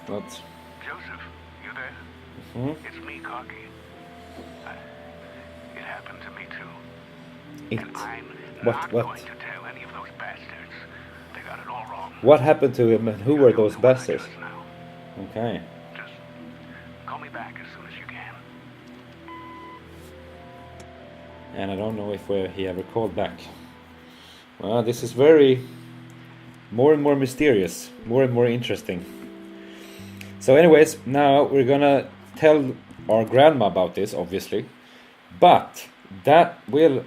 What? Joseph, you there? Hmm? It's me, Cocky. It happened to me too. It. And I'm What? not going to tell any of those bastards. They got it all wrong. What happened to him and who were those Tell me what I bastards? just now. Okay. Just call me back as soon as you can. And I don't know if he ever called back. Well, this is very more and more mysterious, more and more interesting. So anyways, now we're gonna tell our grandma about this, obviously. But that will...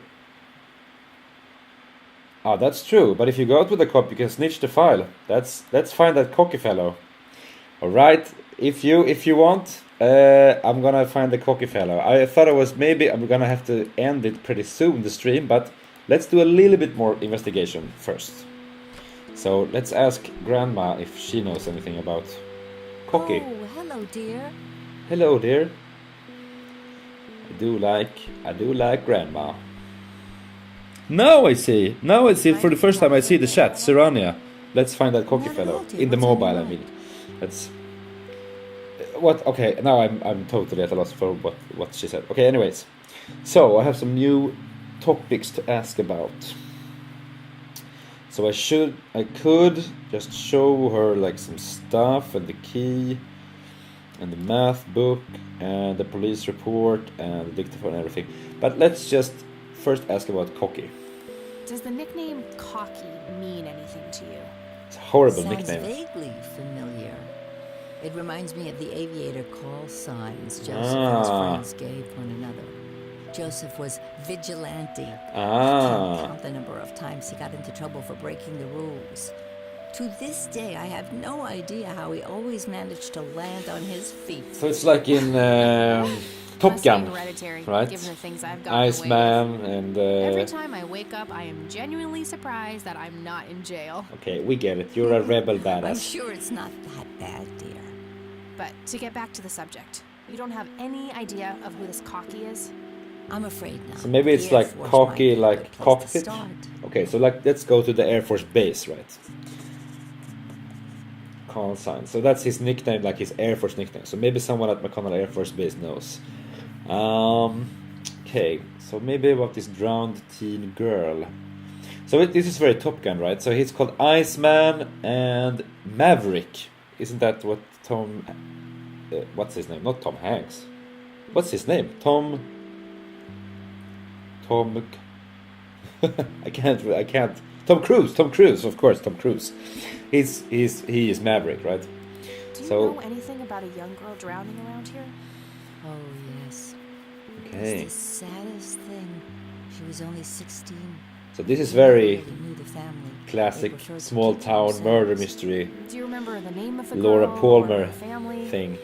Ah, that's true. But if you go out with a cop, you can snitch the file. Let's find that cocky fellow. All right. If you want, I'm gonna find the cocky fellow. I thought I'm gonna have to end it pretty soon, the stream, but let's do a little bit more investigation first. So let's ask Grandma if she knows anything about cocky. Oh, hello, dear. Hello, dear. I do like Grandma. Now I see. For the first time I see the chat. Serania. Let's find that cocky fellow in the mobile. I mean, let's. What? Okay, now I'm totally at a loss for what she said. Okay, anyways, so I have some new topics to ask about. So I could just show her like some stuff and the key, and the math book, and the police report, and the dictaphone and everything. But let's just first ask about cocky. Does the nickname Cocky mean anything to you? It's a horrible Sounds nickname. vaguely familiar. It reminds me of the aviator call signs Joseph and his friends gave one another. Joseph was vigilante. Can't count the number of times he got into trouble for breaking the rules. To this day, I have no idea how he always managed to land on his feet. So it's like in Top Must be Gun, hereditary, right? given the things I've gotten away with. Iceman and... Every time I wake up, I am genuinely surprised that I'm not in jail. Okay, we get it. You're a rebel I'm badass. sure it's not that bad, dear. But to get back to the subject, you don't have any idea of who this Cocky is? I'm afraid not. So maybe it's The Air like Force cocky, might be a like good place to cockpit. start. Okay, so like let's go to the Air Force base, right? Call sign. So that's his nickname, like his Air Force nickname. So maybe someone at McConnell Air Force Base knows. Okay, so maybe about this drowned teen girl. So this is very Top Gun, right? So he's called Iceman and Maverick. Isn't that what Tom... what's his name? Not Tom Hanks. What's his name? Tom... I can't. Tom Cruise, of course, Tom Cruise. He is Maverick, right? Do you So- know anything about a young girl drowning around here? Oh, yes. Okay. It's the saddest thing. She was only 16. So this is She very already knew the family. classic They preferred to small keep to town themselves. murder mystery Do you remember the name of the Laura girl or Palmer her family? thing.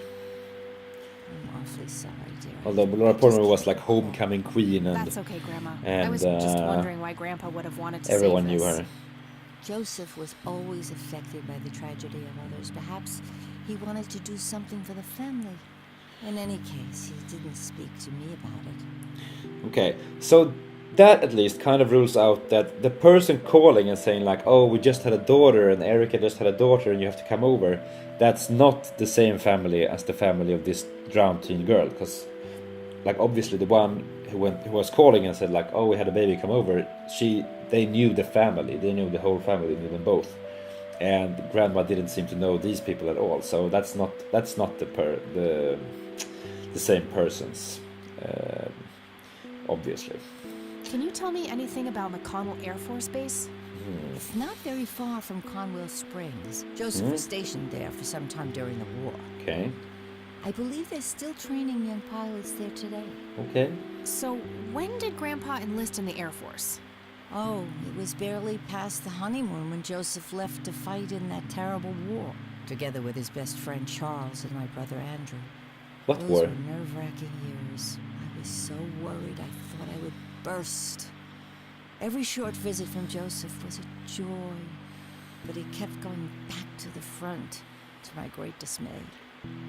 I'm awfully sorry, dear. Although Laura Palmer was like homecoming queen and That's okay, Grandma. I and, was just wondering why Grandpa would have wanted to everyone save knew this. her. Joseph was always affected by the tragedy of others. Perhaps he wanted to do something for the family. In any case, he didn't speak to me about it. Okay, so that at least kind of rules out that the person calling and saying like, oh, we just had a daughter and Erica just had a daughter and you have to come over, that's not the same family as the family of this drowned teen girl. Because like obviously the one who was calling and said like, oh, we had a baby, come over, they knew the family, they knew the whole family, knew them both. And Grandma didn't seem to know these people at all, so that's not the same persons, obviously. Can you tell me anything about McConnell Air Force Base? It's not very far from Conwell Springs. Joseph was stationed there for some time during the war. Okay. I believe they're still training young pilots there today. Okay. So, when did Grandpa enlist in the Air Force? Oh, it was barely past the honeymoon when Joseph left to fight in that terrible war, together with his best friend Charles and my brother Andrew. What Those war? were nerve-wracking years. I was so worried I thought I would burst. Every short visit from Joseph was a joy, but he kept going back to the front, to my great dismay.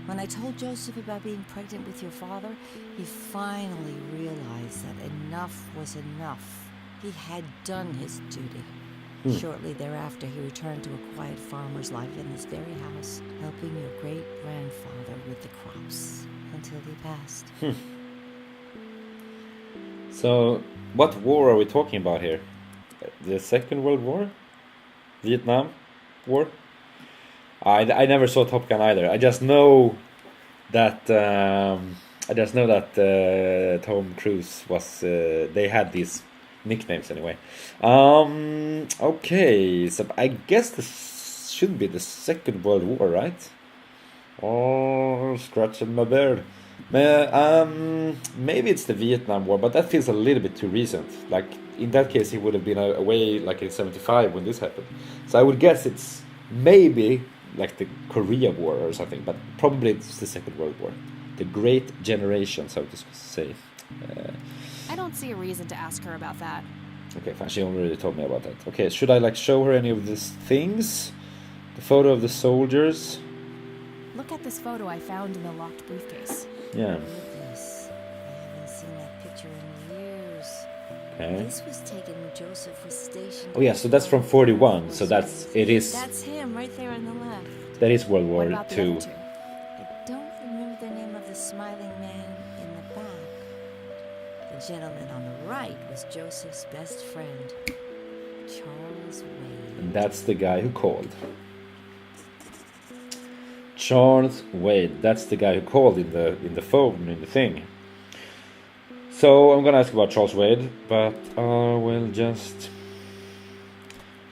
When I told Joseph about being pregnant with your father, he finally realized that enough was enough. He had done his duty. Shortly thereafter, he returned to a quiet farmer's life in this very house, helping your great-grandfather with the crops until he passed. So, what war are we talking about here? The Second World War? Vietnam War? I never saw Top Gun either. I just know that Tom Cruise was. They had these nicknames anyway. Okay, so I guess this should be the Second World War, right? Oh, scratching my beard. Maybe it's the Vietnam War, but that feels a little bit too recent. Like, in that case, he would have been away like in 75 when this happened. So I would guess it's maybe like the Korea War or something, but probably it's the Second World War. The Great Generation, so to say. I don't see a reason to ask her about that. Okay, fine. She already told me about that. Okay, should I like show her any of these things? The photo of the soldiers. Look at this photo I found in the locked briefcase. Yeah. Look at this. I haven't seen that picture in years. Okay. This was taken when Joseph was stationed. Oh yeah, so that's from 41. So that's That's him right there on the left. that is World What War about the Two. other two? I don't remember the name of the smiling man in the back. The gentleman on the right was Joseph's best friend, Charles Wade. And that's the guy who called. Charles Wade. That's the guy who called in the phone in the thing. So I'm gonna ask about Charles Wade, but I will just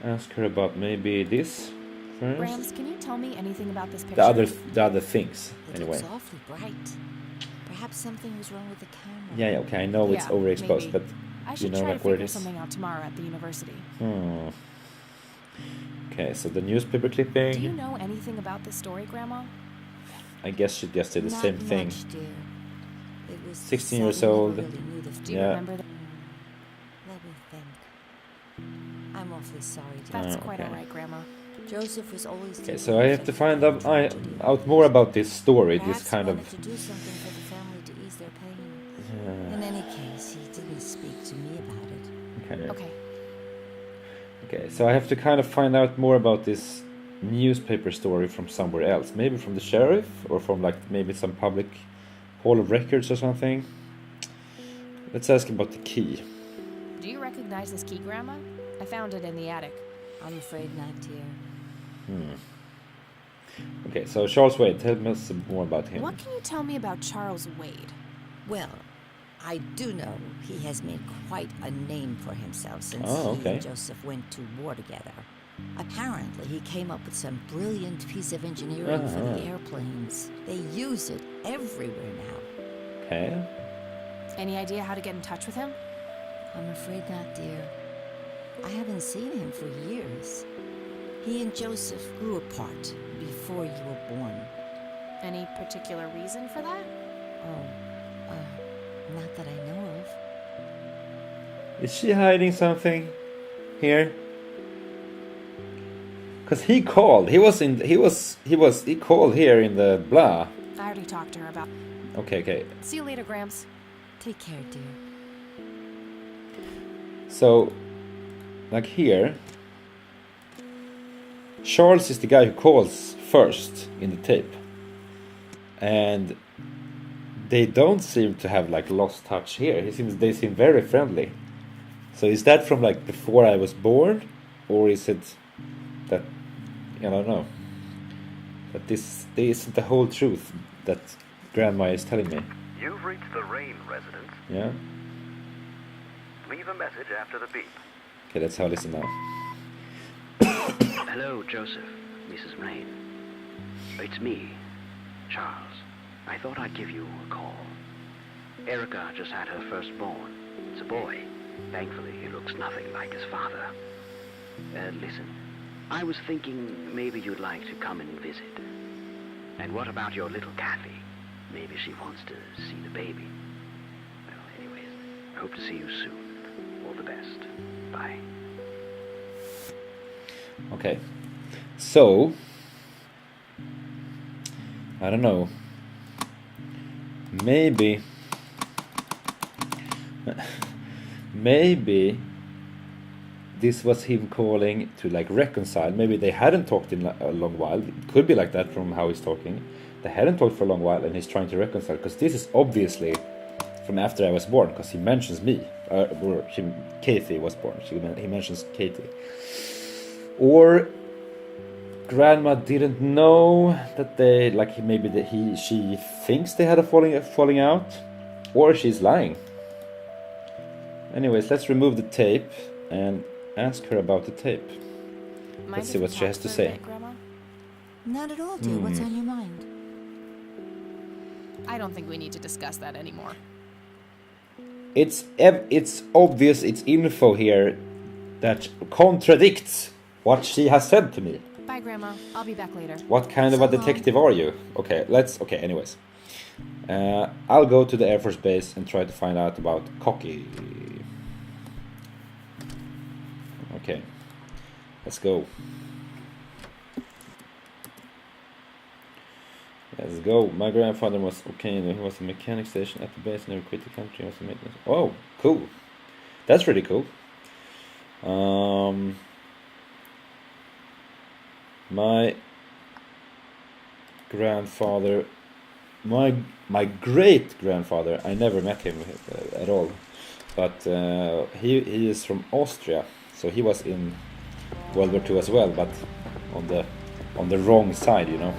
ask her about maybe this first. Rams, can you tell me anything about this picture? The other things It anyway. looks awfully bright. Perhaps something was wrong with the camera. Yeah, okay, I know it's Yeah, overexposed, maybe. but I you should know try like to where it figure is. something out tomorrow at the university. Okay, so the newspaper clipping. Do you know anything about this story, Grandma? I guess she just did the Not same thing. much, dear. It was 16 years sad we never old. really knew the Do you Yeah. remember that? Let me think. I'm awfully sorry, dear. That's Oh, quite okay. all right, Grandma. Joseph was always. Okay, so I have to find out more about this story, this kind of. To do something for the family to ease their pain. In any case, he didn't speak to me about it. Okay. Okay. Okay, so I have to kind of find out more about this newspaper story from somewhere else. Maybe from the sheriff, or from like maybe some public hall of records or something. Let's ask about the key. Do you recognize this key, Grandma? I found it in the attic. I'm afraid not, dear. Okay, so Charles Wade, tell me some more about him. What can you tell me about Charles Wade? Well, I do know he has made quite a name for himself since Oh, he okay. and Joseph went to war together. Apparently, he came up with some brilliant piece of engineering for the airplanes. They use it everywhere now. Okay. Any idea how to get in touch with him? I'm afraid not, dear. I haven't seen him for years. He and Joseph grew apart before you were born. Any particular reason for that? Oh, not that I know of. Is she hiding something here? Cause he called. He called here in the blah. I already talked to her about. Okay. See you later, Grams. Take care, dear. So, like here, Charles is the guy who calls first in the tape, and they don't seem to have like lost touch here. They seem very friendly. So is that from like before I was born, or is it that I don't know? That this isn't the whole truth that Grandma is telling me. You've reached the Rain residence. Yeah. Leave a message after the beep. Okay, that's how I listen now. Hello, Joseph, Mrs. Rain. It's me, Charles. I thought I'd give you a call. Erica just had her firstborn. It's a boy. Thankfully, he looks nothing like his father. Listen, I was thinking maybe you'd like to come and visit. And what about your little Kathy? Maybe she wants to see the baby. Well, anyways, I hope to see you soon. All the best. Bye. Okay, so I don't know. Maybe this was him calling to like reconcile. Maybe they hadn't talked in a long while. It could be like that from how he's talking. They hadn't talked for a long while and he's trying to reconcile, because this is obviously from after I was born, because he mentions me. Kathy was born. He mentions Katie. Or Grandma didn't know that they, like, she thinks they had a falling out, or she's lying. Anyways, let's remove the tape and ask her about the tape. Let's see what she has to say. Grandma? Not at all, dear. What's on your mind? I don't think we need to discuss that anymore. It's obvious, it's info here that contradicts what she has said to me. Bye, Grandma. I'll be back later. What kind of a detective are you? Okay, anyways. I'll go to the Air Force Base and try to find out about Cocky. Okay, let's go. Let's go. My grandfather was okay. He was a mechanic station at the base, never quit the country. He was a maintenance. Oh, cool. That's really cool. My grandfather, my great grandfather, I never met him at all, but he is from Austria, so he was in World War II as well, but on the wrong side, you know.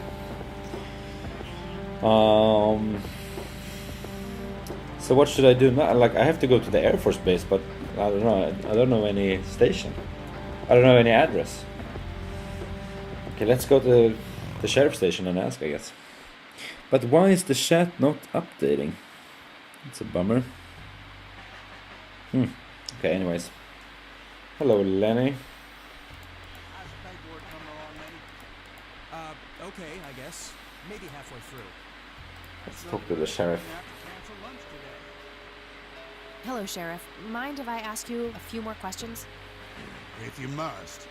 So what should I do now? Like, I have to go to the Air Force Base, but I don't know. I don't know any station. I don't know any address. Okay, let's go to the sheriff station and ask, I guess. But why is the chat not updating? It's a bummer. Okay, anyways. Hello, Lenny. How's the paperwork coming along, Lenny? Okay, I guess. Maybe halfway through. Let's talk to the sheriff. Hello, Sheriff. Mind if I ask you a few more questions? If you must.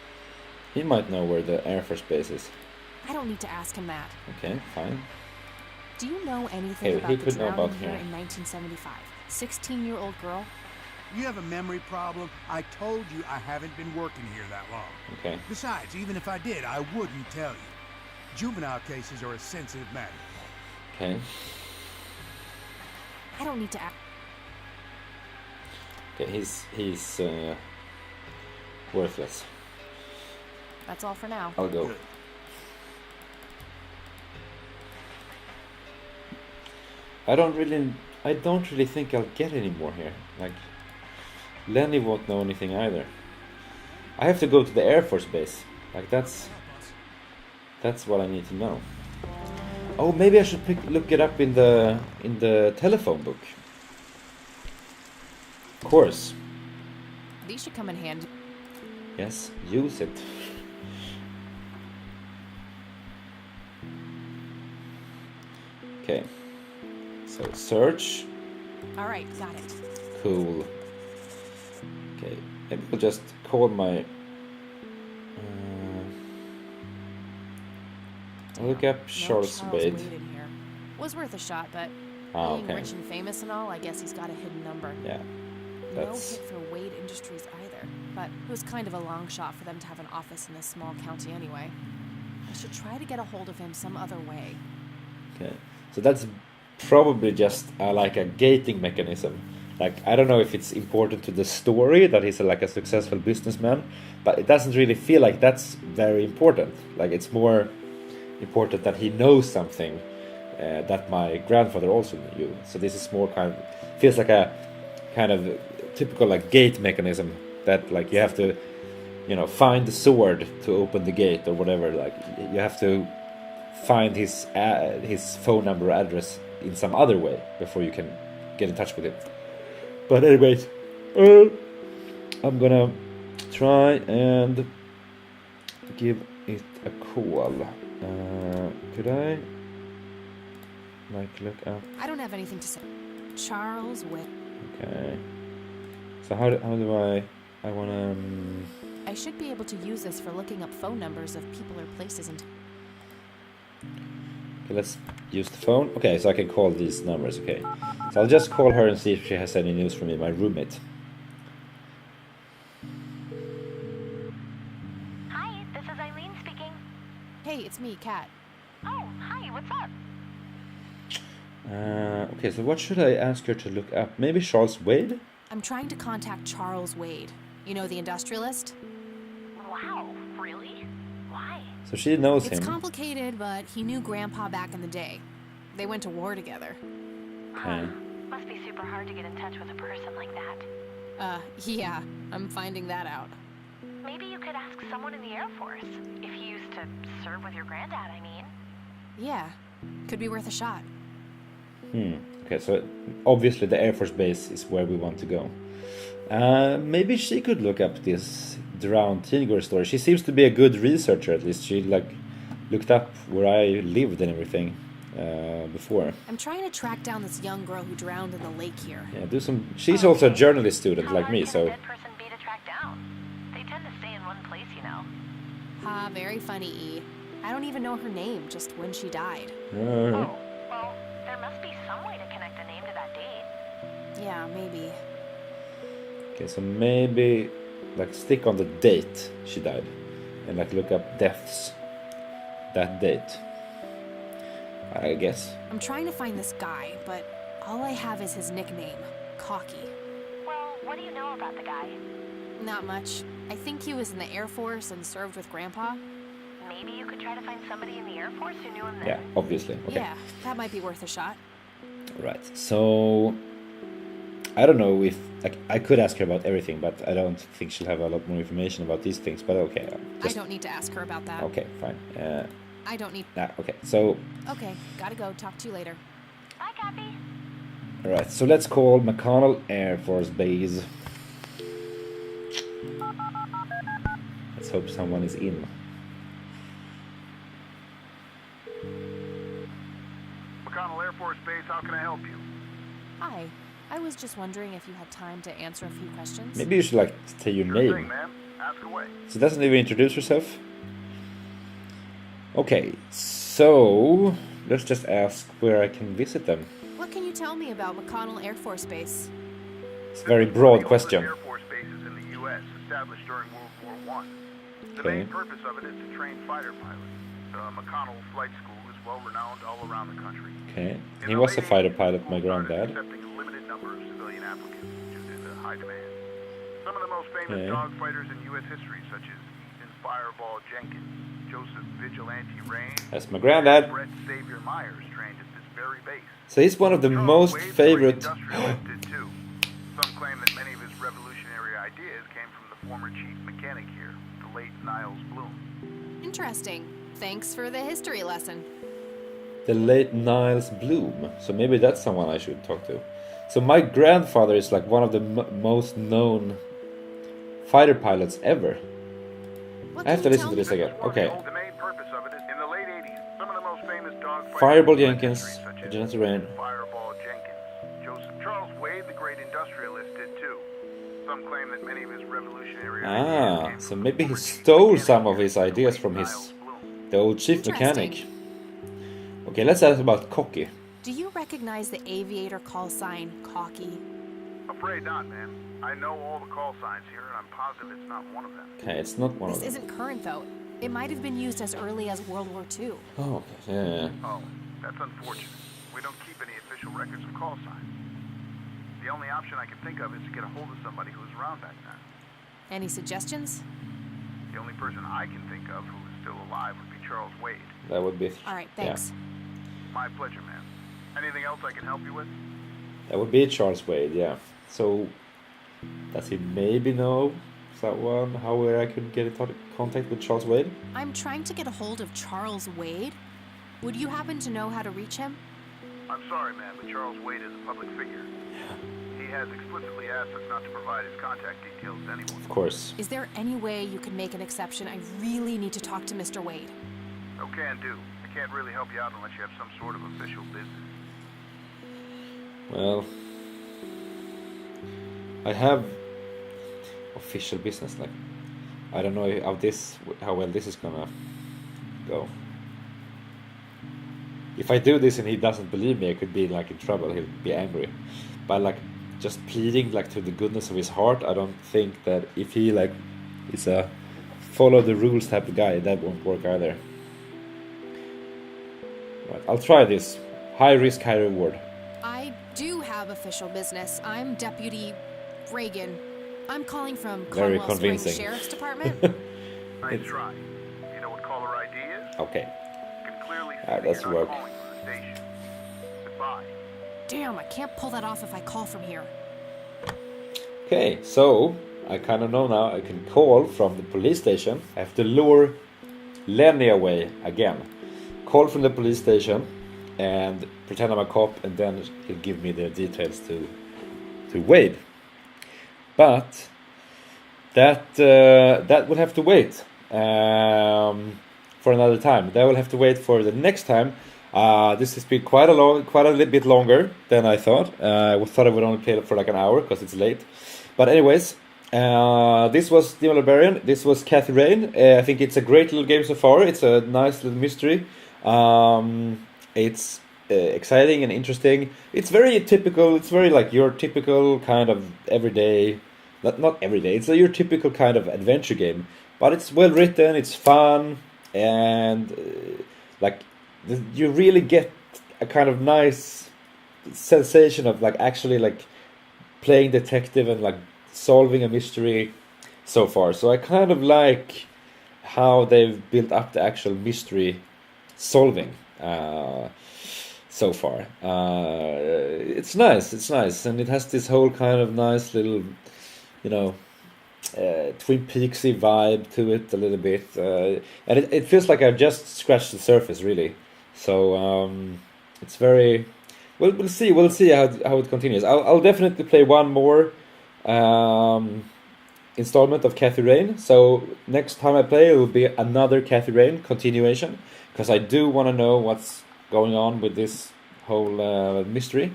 He might know where the Air Force Base is. I don't need to ask him that. Okay, fine. Do you know anything He about the could know drowning about here him. in 1975? 16-year-old girl? You have a memory problem. I told you I haven't been working here that long. Okay. Besides, even if I did, I wouldn't tell you. Juvenile cases are a sensitive matter. Okay. I don't need to ask. Okay, he's worthless. That's all for now. I'll go. Good. I don't really think I'll get any more here. Like, Lenny won't know anything either. I have to go to the Air Force Base. Like, that's what I need to know. Oh, maybe I should look it up in the telephone book. Of course. These should come in handy. Yes, use it. Okay. So search. All right, got it. Cool. Okay, maybe we'll just call my. I'll look up Charles Wade. Wade in here. Was worth a shot, but Ah, being okay. rich and famous and all, I guess he's got a hidden number. Yeah, No that's hit for Wade Industries either, but it was kind of a long shot for them to have an office in this small county anyway. I should try to get a hold of him some other way. okay. So that's probably just like a gating mechanism. Like, I don't know if it's important to the story that he's like a successful businessman, but it doesn't really feel like that's very important. Like, it's more important that he knows something that my grandfather also knew. So this is more feels like a kind of typical like gate mechanism that like you have to, find the sword to open the gate or whatever. Like, you have to find his phone number or address in some other way before you can get in touch with him. But anyways, I'm gonna try and give it a call. Could I look up? I don't have anything to say. Charles Wade. Okay. So how do I wanna? I should be able to use this for looking up phone numbers of people or places in Okay, let's use the phone. Okay, so I can call these numbers. Okay, so I'll just call her and see if she has any news for me, my roommate. Kat. Oh, hi, what's up? Okay, so what should I ask her to look up? Maybe Charles Wade? I'm trying to contact Charles Wade. You know, the industrialist? Wow, really? Why? So she knows It's him. complicated, but he knew Grandpa back in the day. They went to war together. Okay. Must be super hard to get in touch with a person like that. Yeah, I'm finding that out. Maybe you could ask someone in the Air Force. If he used to serve with your granddad, I mean. Yeah, could be worth a shot. Okay, so obviously the Air Force Base is where we want to go. Maybe she could look up this drowned teen girl story. She seems to be a good researcher, at least. She looked up where I lived and everything before. I'm trying to track down this young girl who drowned in the lake here. Yeah, do some. She's also a journalist student How like hard me, can a so dead person be to track down? They tend to stay in one place, you know. Ha, very funny, E. I don't even know her name, just when she died. Oh, well, there must be some way to connect a name to that date. Yeah, maybe. okay, so maybe stick on the date she died, and look up deaths that date. I guess. I'm trying to find this guy, but all I have is his nickname, Cocky. Well, what do you know about the guy? Not much. I think he was in the Air Force and served with Grandpa. Maybe you could try to find somebody in the Air Force who knew him then. Yeah, obviously. Okay. Yeah, that might be worth a shot. Right. So I don't know if I could ask her about everything, but I don't think she'll have a lot more information about these things. But okay. I don't need to ask her about that. Okay, fine. I don't need... Okay, so Okay, gotta go. Talk to you later. Bye, Kathy. all right. So let's call McConnell Air Force Base. Let's hope someone is in. McConnell Air Force Base, how can I help you? Hi. I was just wondering if you had time to answer a few questions. Maybe you should say your Sure name. thing, ma'am. Ask away. She doesn't even introduce herself. Okay, so let's just ask where I can visit them. What can you tell me about McConnell Air Force Base? It's a very This is broad one of the question. oldest Air Force bases in the U.S. established during World War I. The Okay. main purpose of it is to train fighter pilots. The McConnell Flight School is well renowned all around the country. Okay, In he the was a late fighter 80s, pilot, the my school started granddad. accepting a limited number of civilian applicants due to the high demand. Some of the most famous Okay. dogfighters in U.S. history, such as Ethan Fireball Jenkins, Joseph Vigilante Rain, That's my granddad. Brett Xavier Myers trained at this very base. So he's one of the Charles most Wade, the favorite. great industrialist, did too. Some claim that many of his revolutionary ideas came from the former chief mechanic here, the late Niles Bloom. Interesting. Thanks for the history lesson. The late Niles Bloom. So maybe that's someone I should talk to. So my grandfather is one of the most known fighter pilots ever. What I have can to you listen tell to me? this again. Okay. The main purpose of it is in the late 80s. Some of the most famous dogfighters Fireball in U.S. Jenkins, history, such as Vigilante Rain. Fireball Jenkins, Joseph Charles Wade, the great industrialist, did too. Some claim that many of his revolutionary ideas came So from maybe the he former chief stole mechanic some of here, his the ideas late from Niles Bloom. the old chief Interesting. mechanic. Okay, let's ask about Cocky. Do you recognize the aviator call sign, Cocky? Afraid not, ma'am. I know all the call signs here, and I'm positive it's not one of them. Okay, it's not one This of them. isn't current, though. It might have been used as early as World War II. Oh, okay. Yeah. Oh, that's unfortunate. We don't keep any official records of call signs. The only option I can think of is to get a hold of somebody who was around back then. Any suggestions? The only person I can think of who is still alive would be Charles Wade. That would be. All right, yeah. thanks. My pleasure, ma'am. Anything else I can help you with? That would be Charles Wade, yeah. So, does he maybe know someone where I could get in contact with Charles Wade? I'm trying to get a hold of Charles Wade. Would you happen to know how to reach him? I'm sorry, ma'am, but Charles Wade is a public figure. He has explicitly asked us not to provide his contact details to anyone. Of course. Is there any way you could make an exception? I really need to talk to Mr. Wade. No can do. I can't really help you out unless you have some sort of official business. Well, I have official business. I don't know how well this is gonna go. If I do this and he doesn't believe me, I could be in trouble. He'll be angry. But just pleading to the goodness of his heart, I don't think that if he is a follow the rules type of guy, that won't work either. Right, I'll try this. High risk, high reward. I do have official business. I'm Deputy Reagan. I'm calling from Very Conwell Springs convincing. Sheriff's Department. Nice try. You know what caller ID is? Okay. You can clearly see Ah, that that's you're not work. calling from the station. Goodbye. Damn, I can't pull that off if I call from here. Okay, so I kind of know now I can call from the police station. I have to lure Lenny away again. Call from the police station and pretend I'm a cop, and then he'll give me the details to Wade. But that will have to wait for another time. That will have to wait for the next time. This has been quite a little bit longer than I thought. I thought I would only play it for like an hour because it's late. But anyways, this was Demon Librarian. This was Kathy Rain. I think it's a great little game so far. It's a nice little mystery. It's exciting and interesting. It's very typical. It's very like your typical kind of everyday, not everyday. It's your typical kind of adventure game. But it's well written. It's fun, and like you really get a kind of nice sensation of like actually like playing detective and like solving a mystery so far. So I kind of like how they've built up the actual mystery solving so far. It's nice, and it has this whole kind of nice little, you know, Twin Peaksy vibe to it a little bit, and it feels like I've just scratched the surface really. So it's very well. We'll see how it continues. I'll definitely play one more installment of Kathy Rain. So next time I play, it will be another Kathy Rain continuation, because I do want to know what's going on with this whole mystery.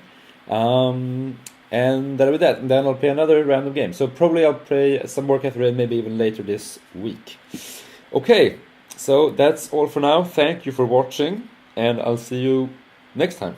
And that'll be that. And then I'll play another random game. So probably I'll play some more Kathy Rain, maybe even later this week. Okay, so that's all for now. Thank you for watching, and I'll see you next time.